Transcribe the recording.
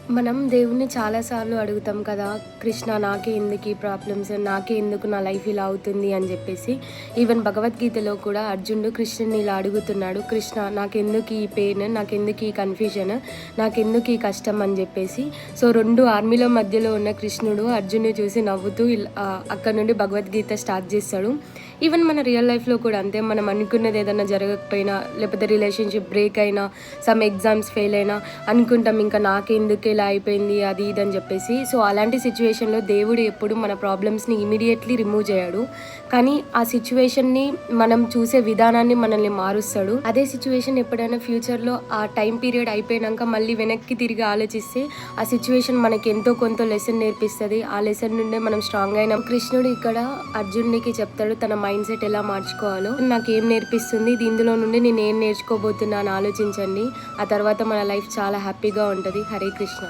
మనం దేవుణ్ణి చాలాసార్లు అడుగుతాం కదా! కృష్ణ నాకే ఎందుకు ఈ ప్రాబ్లమ్స్? నాకే ఎందుకు నా లైఫ్ ఇలా అవుతుంది అని జెప్పేసి. ఈవెన్ భగవద్గీతలో కూడా అర్జునుడు కృష్ణుడిని ఇలా అడుగుతున్నాడు. కృష్ణ నాకెందుకు ఈ పెయిన్? నాకెందుకు ఈ కన్‌ఫ్యూజన్? నాకెందుకు ఈ కష్టం అని జెప్పేసి. సో 2 ఆర్మీల మధ్యలో ఉన్న కృష్ణుడు అర్జున్‌ని చూసి నవ్వుతూ అక్కడి నుండి భగవద్గీత స్టార్ట్ జేస్తాడు. ఈవెన్ మన రియల్ లైఫ్‌లో కూడా అంతే. మనం అనుకున్నది ఏదన్నా జరగకపోయినా, లేకపోతే రిలేషన్‌షిప్ బ్రేక్ అయినా, సమ్ ఎగ్జామ్స్ ఫెయిల్ అయినా అనుకుంటాం ఇంకా నాకెందుకు ఇలా అయిపోయింది అది ఇది అని చెప్పేసి. సో అలాంటి సిచ్యువేషన్‌లో దేవుడు ఎప్పుడు మన ప్రాబ్లమ్స్‌ని ఇమ్మీడియేట్‌లీ రిమూవ్ చేయడు. కానీ ఆ సిచ్యువేషన్‌ని మనం చూసే విధానాన్ని మనల్ని మారుస్తాడు. అదే సిచ్యువేషన్ ఎప్పుడైనా ఫ్యూచర్‌లో ఆ టైం పీరియడ్ అయిపోయినాక మళ్ళీ వెనక్కి తిరిగి ఆలోచిస్తే ఆ సిచ్యువేషన్ మనకి ఎంతో కొంత లెసన్ నేర్పిస్తది. ఆ లెసన్ నుండే మనం స్ట్రాంగ్ అయినాం. కృష్ణుడు ఇక్కడ అర్జునుడికి చెప్తాడు తన మైండ్ సెట్ ఎలా మార్చుకోవాలో. నాకేం నేర్పిస్తుంది, ఇందులో నుండి నేను ఏం నేర్చుకోబోతున్నా అని ఆలోచించండి. ఆ తర్వాత మన లైఫ్ చాలా హ్యాపీగా ఉంటది. హరే కృష్ణ.